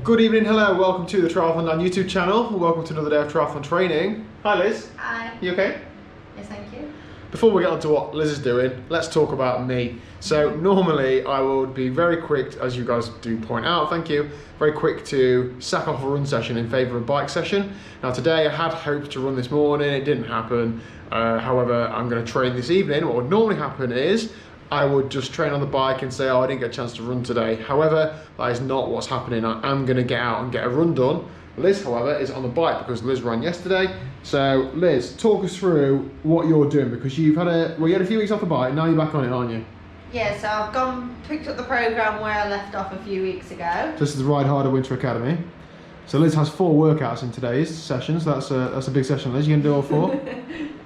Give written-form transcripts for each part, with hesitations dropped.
Good evening, hello, welcome to the TriathlonDan YouTube channel. Welcome to another day of triathlon training. Hi Liz. Hi. You okay? Yes, thank you. Before we get on to what Liz is doing, let's talk about me. So normally I would be very quick, as you guys do point out, thank you, very quick to sack off a run session in favour of a bike session. Now today I had hoped to run this morning, it didn't happen. However, I'm going to train this evening. What would normally happen is I would just train on the bike and say, oh, I didn't get a chance to run today. However, that is not what's happening. I am going to get out and get a run done. Liz, however, is on the bike because Liz ran yesterday. So, Liz, talk us through what you're doing because you've had you had a few weeks off the bike, now you're back on it, aren't you? Yeah, so I've picked up the programme where I left off a few weeks ago. This is the Rideharder Winter Academy. So Liz has 4 workouts in today's sessions. That's a big session, Liz. You going to do all 4?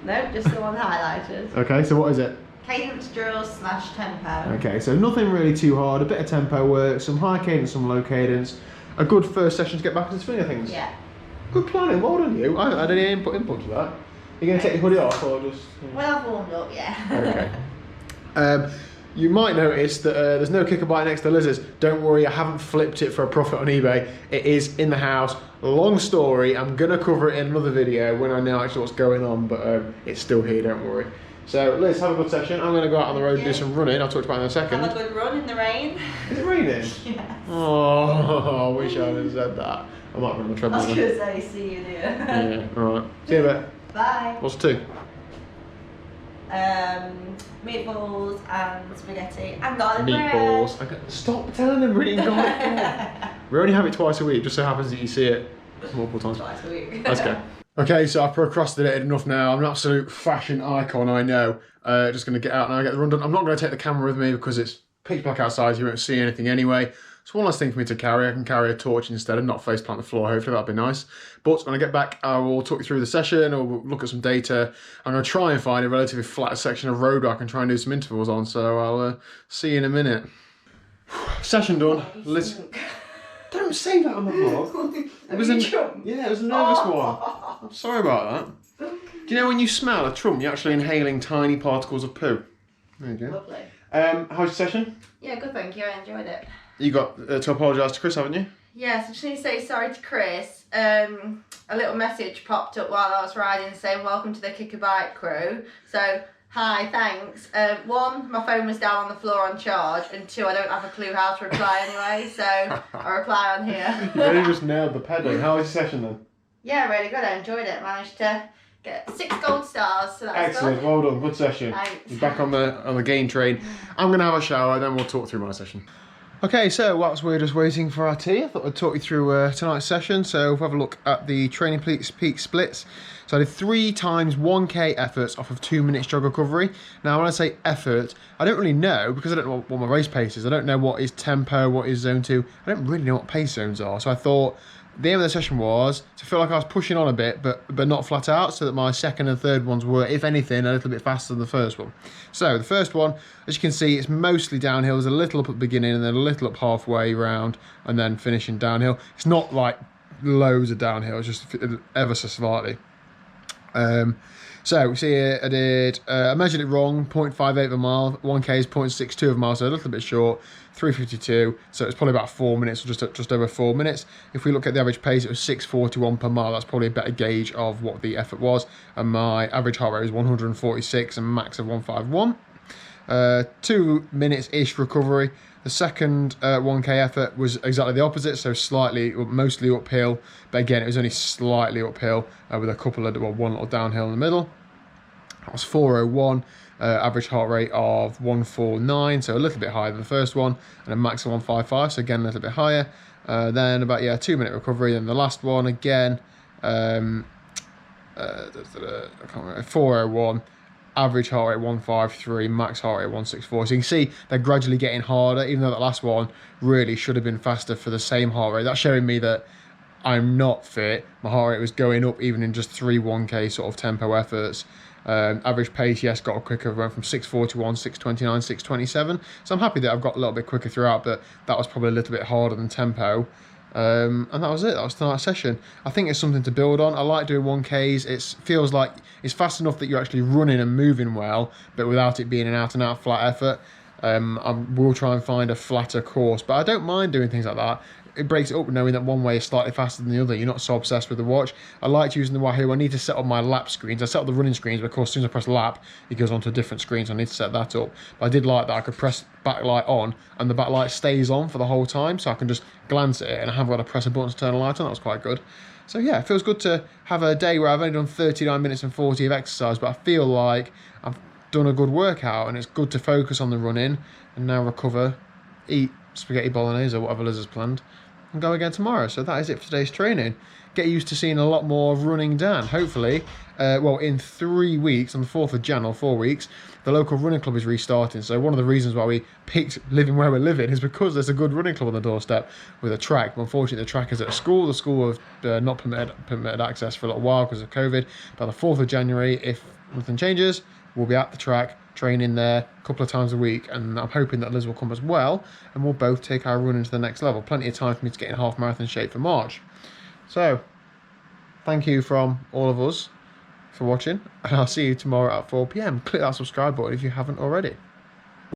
No, just the one highlighted. Okay, so what is it? Cadence drills / tempo. Okay, so nothing really too hard, a bit of tempo work, some high cadence, some low cadence. A good first session to get back into the swing of things. Yeah. Good planning, well done you. I haven't had any input to that. You're going to take your hoodie off or just... Well, I've warmed up, yeah. Okay. You might notice that there's no kicker bike next to Liz's. Don't worry, I haven't flipped it for a profit on eBay. It is in the house. Long story, I'm going to cover it in another video when I know actually what's going on, but it's still here, don't worry. So Liz, have a good session. I'm going to go out on the road and do some running. I'll talk about it in a second. Have a good run in the rain. Is it raining? Yes. Oh, I wish I had said that. I might run the treadmill. I was going to say, see you there. Yeah, alright. See you in a bit. Bye. What's 2? Meatballs and spaghetti and garlic Meatballs. bread. Stop telling them we're eating garlic bread. We only have it twice a week, just so happens that you see it multiple times. Twice a week. Let's go. Okay, so I've procrastinated enough now. I'm an absolute fashion icon, I know. Just going to get out now and get the run done. I'm not going to take the camera with me because it's pitch black outside, so you won't see anything anyway. It's one less thing for me to carry. I can carry a torch instead and not face plant the floor. Hopefully that'll be nice. But when I get back, I will talk you through the session or we'll look at some data. I'm going to try and find a relatively flat section of road where I can try and do some intervals on. So I'll see you in a minute. Session done. Listen. Don't say that on the vlog. It was it was a nervous one. I'm sorry about that. Do you know when you smell a trump, you're actually inhaling tiny particles of poo? There you go. Lovely. How's your session? Yeah, good, thank you. I enjoyed it. You got to apologise to Chris, haven't you? Yes, I just need to say sorry to Chris. A little message popped up while I was riding saying welcome to the Kicker Bike crew. So, hi, thanks. 1, my phone was down on the floor on charge, and 2, I don't have a clue how to reply anyway, so I'll reply on here. You really just nailed the peddling. How was your session then? Yeah, really good. I enjoyed it. Managed to get 6 gold stars, so that's excellent. good. Well done. Good session. Thanks. You're back on the gain train. I'm gonna have a shower, then we'll talk through my session. Okay, so whilst we're just waiting for our tea, I thought I'd talk you through tonight's session. So we'll have a look at the training peak splits. So I did 3 times 1K efforts off of 2 minutes jog recovery. Now when I say effort, I don't really know because I don't know what my race pace is. I don't know what is tempo, what is zone 2. I don't really know what pace zones are. So I thought the aim of the session was to feel like I was pushing on a bit, but not flat out, so that my second and third ones were, if anything, a little bit faster than the first one. So the first one, as you can see, it's mostly downhill. There's a little up at the beginning and then a little up halfway round and then finishing downhill. It's not like loads of downhill, it's just ever so slightly. So we see here I measured it wrong, 0.58 of a mile, 1K is 0.62 of a mile, so a little bit short, 3:52, so it's probably about 4 minutes, or just over 4 minutes. If we look at the average pace, it was 6:41 per mile. That's probably a better gauge of what the effort was, and my average heart rate was 146 and max of 151. 2 minutes-ish recovery. The second 1K effort was exactly the opposite, so mostly uphill, but again, it was only slightly uphill with a couple of, one little downhill in the middle. That was 4:01, average heart rate of 149, so a little bit higher than the first one, and a max of 155, so again, a little bit higher. Then about, 2 minute recovery, and the last one, again, 4:01, average heart rate 153, max heart rate 164. So you can see they're gradually getting harder, even though that last one really should have been faster for the same heart rate. That's showing me that I'm not fit. My heart rate was going up even in just 3 1K sort of tempo efforts. Average pace, yes, got quicker, went from 6:41, 6:29, 6:27. So I'm happy that I've got a little bit quicker throughout, but that was probably a little bit harder than tempo. And that was it. That was tonight's session. I think it's something to build on. I like doing 1Ks. It feels like it's fast enough that you're actually running and moving well, but without it being an out-and-out flat effort. I will try and find a flatter course, but I don't mind doing things like that. it breaks it up knowing that one way is slightly faster than the other. You're not so obsessed with the watch. I liked using the Wahoo. I need to set up my lap screens. I set up the running screens, but of course, as soon as I press lap, it goes onto a different screen, so I need to set that up. But I did like that I could press backlight on, and the backlight stays on for the whole time, so I can just glance at it, and I haven't got to press a button to turn the light on. That was quite good. So yeah, it feels good to have a day where I've only done 39 minutes and 40 of exercise, but I feel like I've done a good workout, and it's good to focus on the running, and now recover, eat spaghetti bolognese or whatever Liz has planned, and go again tomorrow. So that is it for today's training. Get used to seeing a lot more running Dan. Hopefully, well, in 3 weeks, on the 4th of Jan, or 4 weeks, the local running club is restarting. So one of the reasons why we picked living where we're living is because there's a good running club on the doorstep with a track. But unfortunately, the track is at a school. The school have not permitted access for a little while because of COVID. By the 4th of January, if nothing changes, we'll be at the track, training there a couple of times a week, and I'm hoping that Liz will come as well, and we'll both take our running to the next level. Plenty of time for me to get in half marathon shape for March. So, thank you from all of us for watching, and I'll see you tomorrow at 4 PM. Click that subscribe button if you haven't already.